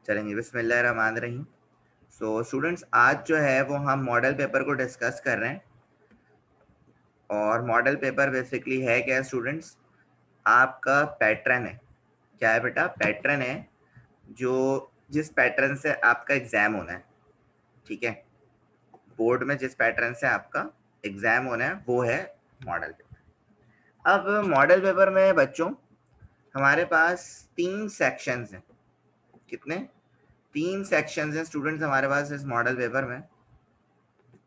चलेंगे बिस्मिल्लाहिर्रहमानिर्रहीम। So students, आज जो है वो हम मॉडल पेपर को डिस्कस कर रहे हैं। और मॉडल पेपर बेसिकली है क्या स्टूडेंट्स? आपका पैटर्न है। क्या है बेटा? पैटर्न है जो जिस पैटर्न से आपका एग्जाम होना है। ठीक है, बोर्ड में जिस पैटर्न से आपका एग्जाम होना है वो है मॉडल पेपर। अब मॉडल पेपर में बच्चों हमारे पास 3 सेक्शंस हैं। कितने? 3 सेक्शंस हैं स्टूडेंट्स हमारे पास इस मॉडल पेपर में।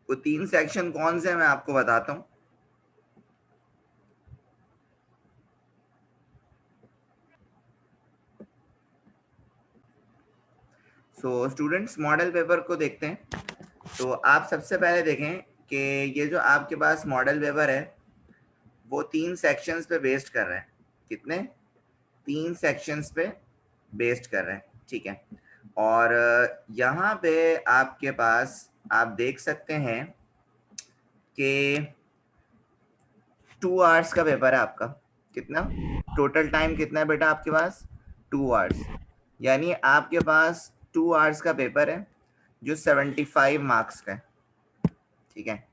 वो 3 सेक्शन कौन से हैं मैं आपको बताता हूँ। सो स्टूडेंट्स, मॉडल पेपर को देखते हैं। तो आप सबसे पहले देखें कि ये जो आपके पास मॉडल पेपर है वो 3 सेक्शंस पे बेस्ड कर रहा है। कितने? 3 सेक्शंस पे बेस्ड कर रहे हैं। ठीक है, और यहाँ पे आपके पास आप देख सकते हैं कि 2 आवर्स का पेपर है आपका। कितना टोटल टाइम कितना है बेटा आपके पास? 2 आवर्स। यानी आपके पास 2 आवर्स का पेपर है जो 75 मार्क्स का है। ठीक है,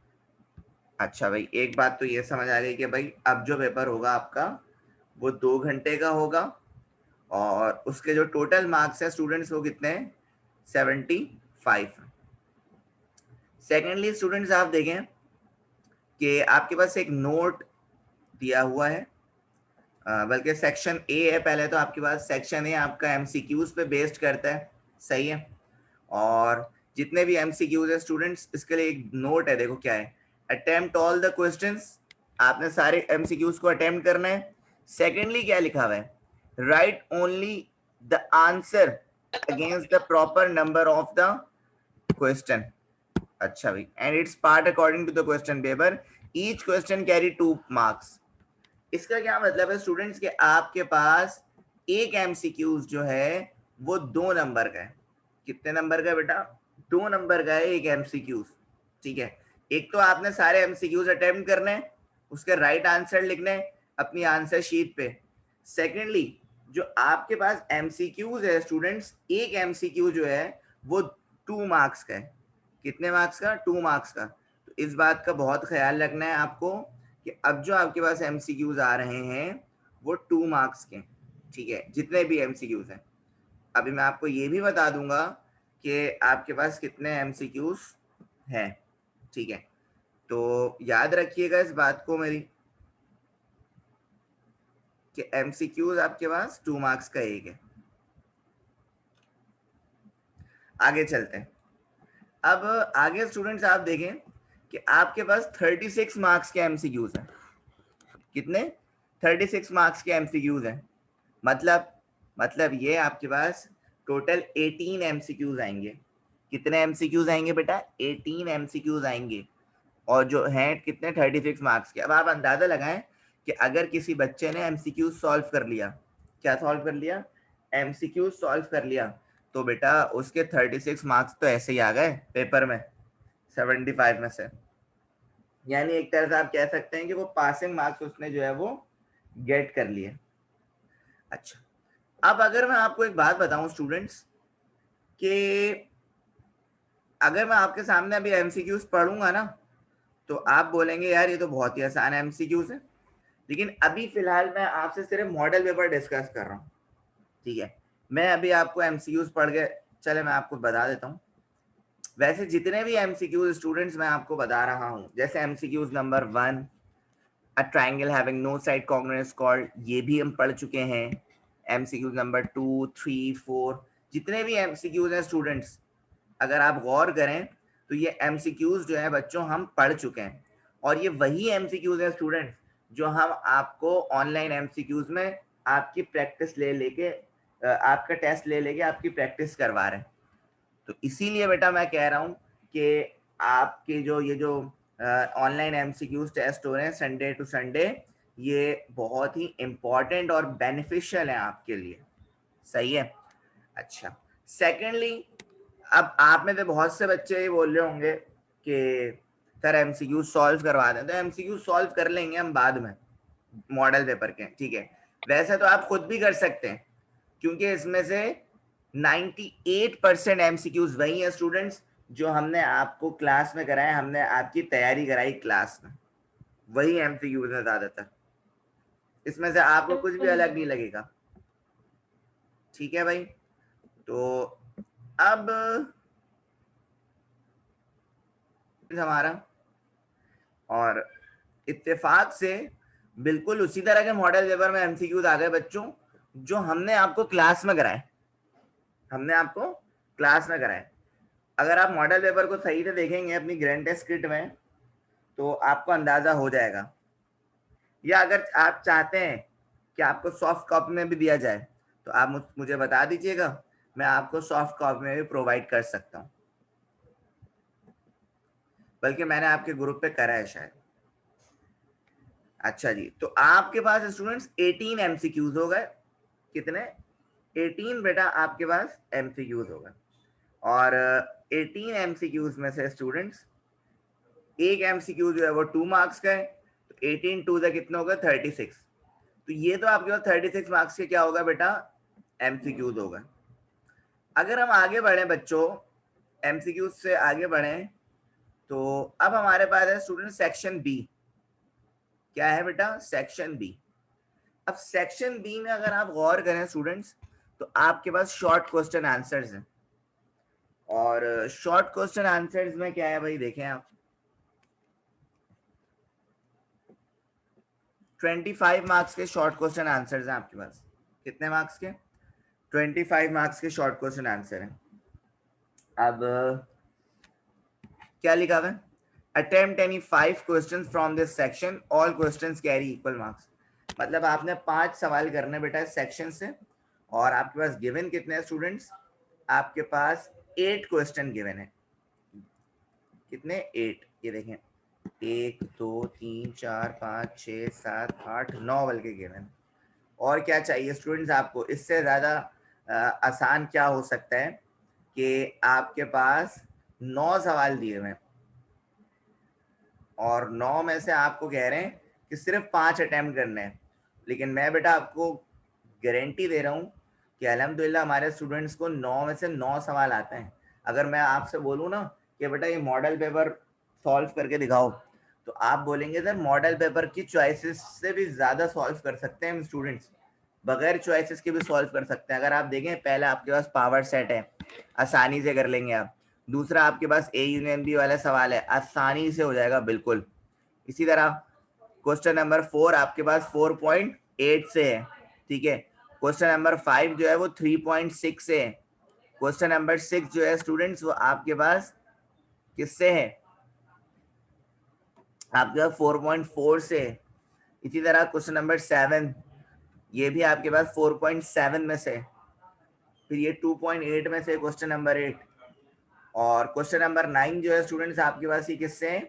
अच्छा भाई, एक बात तो ये समझ आ गई कि भाई अब जो पेपर होगा आपका वो 2 घंटे का होगा और उसके जो टोटल मार्क्स है स्टूडेंट्स वो कितने हैं? 75। सेकेंडली स्टूडेंट्स, आप देखें कि आपके पास एक नोट दिया हुआ है, बल्कि सेक्शन ए है। पहले तो आपके पास सेक्शन ए आपका एमसीक्यूज पे बेस्ड करता है, सही है। और जितने भी एमसीक्यूज है स्टूडेंट्स, इसके लिए एक नोट है, देखो क्या है, अटेम्प्ट ऑल द क्वेश्चंस। आपने सारे एमसीक्यूज को अटेम्प्ट करना है। सेकेंडली क्या लिखा हुआ है? Write only the answer against the proper number of the question. अच्छा भाई, and it's part according to the question paper. Each question carry 2 marks. इसका क्या मतलब है स्टूडेंट्स कि आपके पास एक एमसीक्यूज जो है वो 2 नंबर का है। कितने नंबर का है बेटा? 2 नंबर का है एक एमसीक्यूज। ठीक है, एक तो आपने सारे एमसीक्यूज अटेम्प्ट करने हैं, उसके राइट आंसर लिखने हैं अपनी आंसर शीट पे। सेकेंडली जो आपके पास एमसीक्यूज है स्टूडेंट्स, एक एमसीक्यू जो है वो 2 मार्क्स का है। कितने मार्क्स का? 2 मार्क्स का। तो इस बात का बहुत ख्याल रखना है आपको कि अब जो आपके पास एमसीक्यूज आ रहे हैं वो 2 मार्क्स के। ठीक है, जितने भी एमसीक्यूज हैं। अभी मैं आपको ये भी बता दूंगा कि आपके पास कितने एमसीक्यूज हैं। ठीक है, तो याद रखिएगा इस बात को मेरी कि एमसीक्यूज आपके पास 2 मार्क्स का एक है। आगे चलते हैं। अब आगे स्टूडेंट्स आप देखें कि आपके पास 36 मार्क्स के एमसीक्यूज हैं। कितने? 36 मार्क्स के एमसीक्यूज हैं। मतलब ये आपके पास टोटल 18 एमसीक्यूज आएंगे। कितने एमसीक्यूज आएंगे बेटा? 18 एमसीक्यूज आएंगे, और जो हैं कितने? 36 मार्क्स के। अब आप अंदाजा लगाएं कि अगर किसी बच्चे ने एमसीक्यूज सॉल्व कर लिया, क्या सॉल्व कर लिया? एमसीक्यूज सॉल्व कर लिया, तो बेटा उसके 36 मार्क्स तो ऐसे ही आ गए पेपर में 75 में से। यानी एक तरह से आप कह सकते हैं कि वो पासिंग मार्क्स उसने जो है वो गेट कर लिए। अच्छा, अब अगर मैं आपको एक बात बताऊं स्टूडेंट्स कि अगर मैं आपके सामने अभी एमसीक्यूज पढ़ूंगा ना तो आप बोलेंगे यार ये तो बहुत ही आसान एमसीक्यूज है, लेकिन अभी फिलहाल मैं आपसे सिर्फ मॉडल पेपर डिस्कस कर रहा हूँ। ठीक है, मैं अभी आपको एमसीक्यूज पढ़ के चले मैं आपको बता देता हूँ। वैसे जितने भी एमसीक्यूज स्टूडेंट्स मैं आपको बता रहा हूँ, जैसे MCQs number 1, a triangle having no side congruence called, ये भी हम पढ़ चुके हैं। एमसीक्यूज नंबर 2, 3, 4, जितने भी एमसीक्यूज हैं स्टूडेंट्स, अगर आप गौर करें तो ये एमसीक्यूज जो है बच्चों हम पढ़ चुके हैं। और ये वही एमसीक्यूज है स्टूडेंट्स जो हम आपको ऑनलाइन एमसीक्यूज में आपकी प्रैक्टिस ले लेके आपका टेस्ट ले लेके आपकी प्रैक्टिस करवा रहे हैं। तो इसीलिए बेटा मैं कह रहा हूँ कि आपके जो ऑनलाइन एमसीक्यूज टेस्ट हो रहे हैं संडे टू संडे, ये बहुत ही इंपॉर्टेंट और बेनिफिशियल है आपके लिए। सही है। अच्छा, सेकेंडली, अब आप में से बहुत से बच्चे ये बोल रहे होंगे कि सर एमसीक्यू सॉल्व करवा दें। तो एमसीक्यू सॉल्व कर लेंगे हम बाद में मॉडल पेपर के। ठीक है, वैसे तो आप खुद भी कर सकते हैं क्योंकि इसमें से 98% एमसीक्यूज वही है स्टूडेंट्स जो हमने आपको क्लास में कराए, हमने आपकी तैयारी कराई क्लास में, वही एमसीक्यूज है ज्यादातर। इसमें से आपको कुछ भी अलग नहीं लगेगा। ठीक है भाई, तो अब हमारा और इत्तेफाक से बिल्कुल उसी तरह के मॉडल पेपर में एमसीक्यूज आ गए बच्चों जो हमने आपको क्लास में कराए, हमने आपको क्लास में कराए। अगर आप मॉडल पेपर को सही से देखेंगे अपनी ग्रैंड टेस्ट किट में तो आपको अंदाजा हो जाएगा, या अगर आप चाहते हैं कि आपको सॉफ्ट कॉपी में भी दिया जाए तो आप मुझे बता दीजिएगा, मैं आपको सॉफ्ट कॉपी में भी प्रोवाइड कर सकता हूँ, बल्कि मैंने आपके ग्रुप पे करा है शायद। अच्छा जी, तो आपके पास स्टूडेंट्स 18 एमसीक्यूज हो गए। कितने? 18 बेटा आपके पास एमसीक्यूज हो गए। और 18 एमसीक्यूज में से स्टूडेंट्स एक एमसीक्यू जो है वो 2 मार्क्स का है, तो 18 2 से कितने होगा? 36। तो ये तो आपके पास 36 मार्क्स के क्या होगा बेटा? एमसीक्यूज होगा। अगर हम आगे बढ़े बच्चों, एमसीक्यूज से आगे बढ़े, तो अब हमारे पास है स्टूडेंट सेक्शन बी। क्या है बेटा? Section B. अब सेक्शन बी में अगर आप गौर करें स्टूडेंट्स, तो आपके पास शॉर्ट क्वेश्चन आंसर्स हैं। और शॉर्ट क्वेश्चन आंसर्स में क्या है भाई, देखें आप, 25 मार्क्स के शॉर्ट क्वेश्चन आंसर्स हैं आपके पास। कितने मार्क्स के? 25 मार्क्स के शॉर्ट क्वेश्चन आंसर हैं। अब क्या लिखा हुआ है? Attempt any 5 questions from this section, all questions carry equal marks. मतलब आपने 5 सवाल करने बेटा इस सेक्शन से, और आपके पास गिवन कितने हैं स्टूडेंट्स? आपके पास 8 क्वेश्चन गिवन है। कितने? 8। ये देखें, 1 2 3 4 5 6 7 8 9 बल्कि गिवन। और क्या चाहिए स्टूडेंट्स आपको? इससे ज्यादा आसान क्या हो सकता है कि आपके पास 9 सवाल दिए हुए हैं और 9 में से आपको कह रहे हैं कि सिर्फ 5 अटेम्प्ट करने हैं। लेकिन मैं बेटा आपको गारंटी दे रहा हूँ कि अल्हम्दुलिल्लाह हमारे स्टूडेंट्स को 9 में से 9 सवाल आते हैं। अगर मैं आपसे बोलूँ ना कि बेटा ये मॉडल पेपर सॉल्व करके दिखाओ, तो आप बोलेंगे सर मॉडल पेपर की चॉइसेस से भी ज़्यादा सॉल्व कर सकते हैं हम स्टूडेंट्स, बगैर चॉइसेस के भी सॉल्व कर सकते हैं। अगर आप देखें, पहला आपके पास पावर सेट है, आसानी से कर लेंगे आप। दूसरा आपके पास ए यूनियन बी वाला सवाल है, आसानी से हो जाएगा बिल्कुल। इसी तरह क्वेश्चन नंबर 4 आपके पास 4.8 से है, ठीक है। क्वेश्चन नंबर 5 जो है वो 3.6 से है। क्वेश्चन नंबर 6 जो है स्टूडेंट्स वो आपके पास किससे है? आपके पास 4.4 से है। इसी तरह क्वेश्चन नंबर 7 ये भी आपके पास 4.7 में से, फिर ये 2.8 में से क्वेश्चन नंबर 8, और क्वेश्चन नंबर 9 जो है स्टूडेंट्स आपके पास ये किससे है?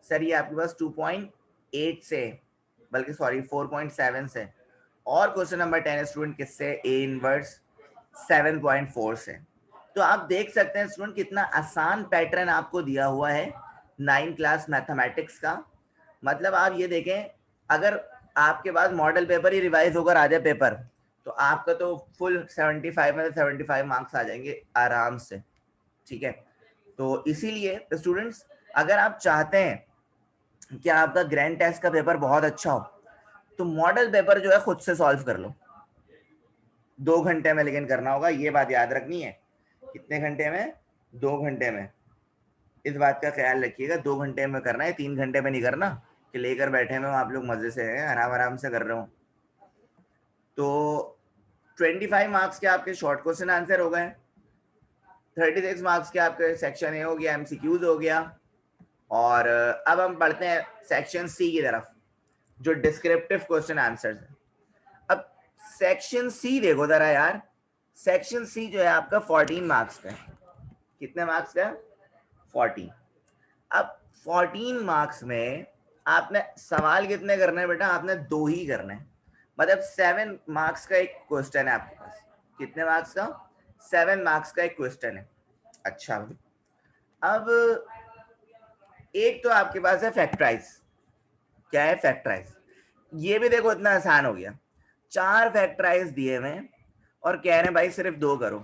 सर ये आपके पास 2.8 से, बल्कि सॉरी 4.7 से। और क्वेश्चन नंबर 10 स्टूडेंट किससे? ए इनवर्स 7.4 से। तो आप देख सकते हैं स्टूडेंट कितना आसान पैटर्न आपको दिया हुआ है 9 क्लास मैथमेटिक्स का। मतलब आप ये देखें, अगर आपके पास मॉडल पेपर ही रिवाइज होकर आ जाए पेपर, तो आपका तो फुल 75 में 75 मार्क्स आ जाएंगे आराम से, ठीक है। तो इसीलिए स्टूडेंट्स, अगर आप चाहते हैं कि आपका ग्रैंड टेस्ट का पेपर बहुत अच्छा हो, तो मॉडल पेपर जो है खुद से सॉल्व कर लो 2 घंटे में, लेकिन करना होगा, ये बात याद रखनी है। कितने घंटे में? 2 घंटे में। इस बात का ख्याल रखिएगा, 2 घंटे में करना है, 3 घंटे में नहीं करना कि लेकर बैठे में आप लोग मजे से हैं, आराम आराम से कर रहे हो। तो 25 मार्क्स के आपके शॉर्ट क्वेश्चन आंसर हो गए, 36 मार्क्स के आपके सेक्शन ए हो गया, एमसीक्यूज हो गया। और अब हम बढ़ते हैं सेक्शन सी की तरफ, जो डिस्क्रिप्टिव क्वेश्चन आंसर्स है। अब सेक्शन सी देखो जरा यार, सेक्शन सी जो है आपका 14 मार्क्स का है। कितने मार्क्स का? 14। अब 14 मार्क्स में आपने सवाल कितने करने हैं बेटा? आपने 2 ही करने हैं। मतलब 7 मार्क्स का एक क्वेश्चन है आपके पास। कितने मार्क्स का? 7 मार्क्स का एक क्वेश्चन है। अच्छा, अब एक तो आपके पास है फैक्टराइज। क्या है? फैक्टराइज। ये भी देखो इतना आसान हो गया, 4 फैक्टराइज दिए हुए हैं और कह रहे हैं भाई सिर्फ 2 करो।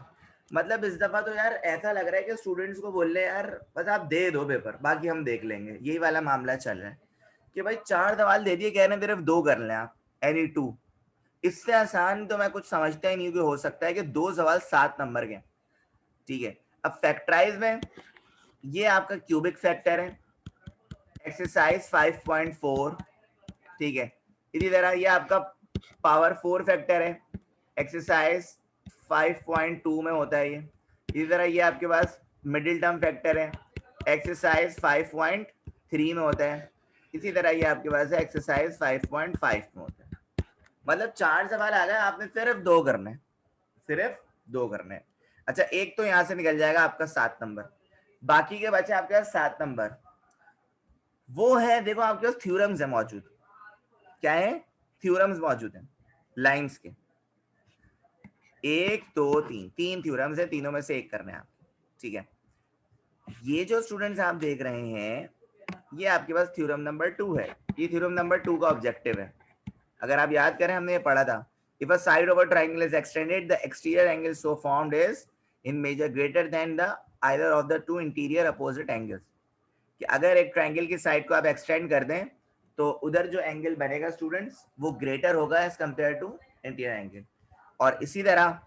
मतलब इस दफा तो यार ऐसा लग रहा है कि स्टूडेंट्स को बोल रहे यार बस आप दे दो पेपर, बाकी हम देख लेंगे, यही वाला मामला चल रहा है कि भाई 4 सवाल दे दिए, कह रहे हैं सिर्फ 2 कर लें आप, एनी 2। इससे आसान तो मैं कुछ समझता ही नहीं कि हो सकता है कि 2 सवाल 7 नंबर के। ठीक है, अब फैक्टराइज में ये आपका क्यूबिक फैक्टर है, एक्सरसाइज 5.4। ठीक है, इसी तरह ये आपका पावर 4 फैक्टर है, एक्सरसाइज 5.2 में होता है ये। इसी तरह ये आपके पास मिडिल टर्म फैक्टर है, एक्सरसाइज 5.3 में होता है। इसी तरह ये आपके पास है एक्सरसाइज 5.5 में होता है। मतलब 4 सवाल आ गए, आपने सिर्फ 2 करने हैं, सिर्फ 2 करने हैं। अच्छा, एक तो यहां से निकल जाएगा आपका 7 नंबर, बाकी के बचे आपके पास 7 नंबर। वो है, देखो आपके पास थ्योरम्स है मौजूद। क्या है? थ्योरम्स मौजूद हैं लाइंस के, 1 2 3, 3 थ्योरम्स है, तीनों में से एक करना है आपको। ठीक है, ये जो स्टूडेंट्स आप देख रहे हैं, ये आपके पास थ्योरम नंबर 2 है। ये थ्योरम नंबर 2 का ऑब्जेक्टिव है। अगर आप याद करें, हमने ये पढ़ा था, if a side of a triangle is extended, the exterior angle so formed is in measure greater than the either of the 2 interior opposite angles. कि अगर एक ट्रायंगल की साइड को आप एक्सटेंड कर दें तो उधर जो एंगल बनेगा स्टूडेंट्स, वो ग्रेटर होगा as compare to interior angle. और इसी तरह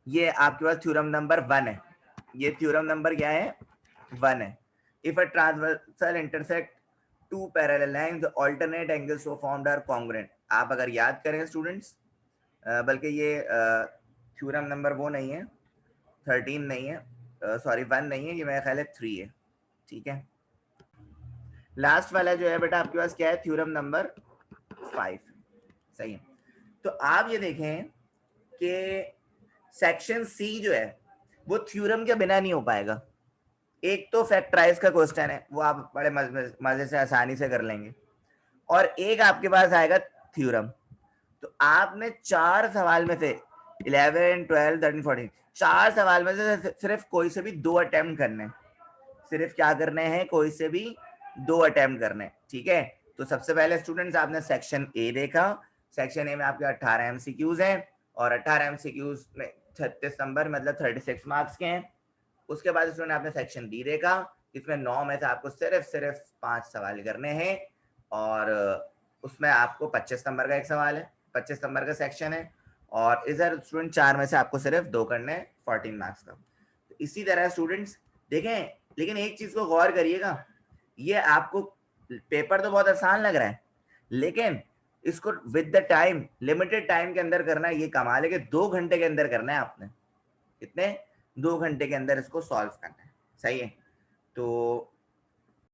ये आपके पास थ्योरम नंबर 1 है। ये थ्योरम नंबर क्या है? 1 है। If a transversal intersect two parallel lines, the alternate angles so formed are congruent. आप अगर याद करें स्टूडेंट्स, बल्कि ये थ्योरम नंबर वो नहीं है, 13 नहीं है, सॉरी 1 नहीं है, ये मेरा ख्याल है 3 है। ठीक है, लास्ट वाला जो है बेटा आपके पास क्या है? Theorem number 5। सही है। तो आप ये देखें कि सेक्शन सी जो है वो थ्योरम के बिना नहीं हो पाएगा। एक तो फैक्टराइज का क्वेश्चन है, वो आप बड़े मजे से आसानी से कर लेंगे, और एक आपके पास आएगा थ्योरम। तो आपने 4 सवाल में से 11 12 13 14 4 सवाल में से सिर्फ कोई से भी 2 अटेम्प्ट करने हैं। सिर्फ क्या करने हैं? कोई से भी 2 अटेम्प्ट करने हैं। ठीक है, तो सबसे पहले स्टूडेंट्स आपने सेक्शन ए देखा। सेक्शन ए में आपके 18 एमसीक्यूज हैं, और 18 एमसीक्यूज में 36 नंबर, मतलब 36 मार्क्स के हैं। उसके बाद स्टूडेंट आपने सेक्शन डी देखा, इसमें 9 में से आपको सिर्फ 5 सवाल करने हैं, और उसमें आपको 25 नंबर का एक सवाल है, 25 नंबर का सेक्शन है। और इधर स्टूडेंट 4 में से आपको सिर्फ 2 करने हैं, 14 मार्क्स का। तो इसी तरह स्टूडेंट्स देखें, लेकिन एक चीज को गौर करिएगा, ये आपको पेपर तो बहुत आसान लग रहा है, लेकिन इसको with the time, limited time के अंदर करना है। ये कमाल है कि 2 घंटे के अंदर करना है आपने। कितने? 2 घंटे के अंदर इसको सॉल्व करना है। सही है। तो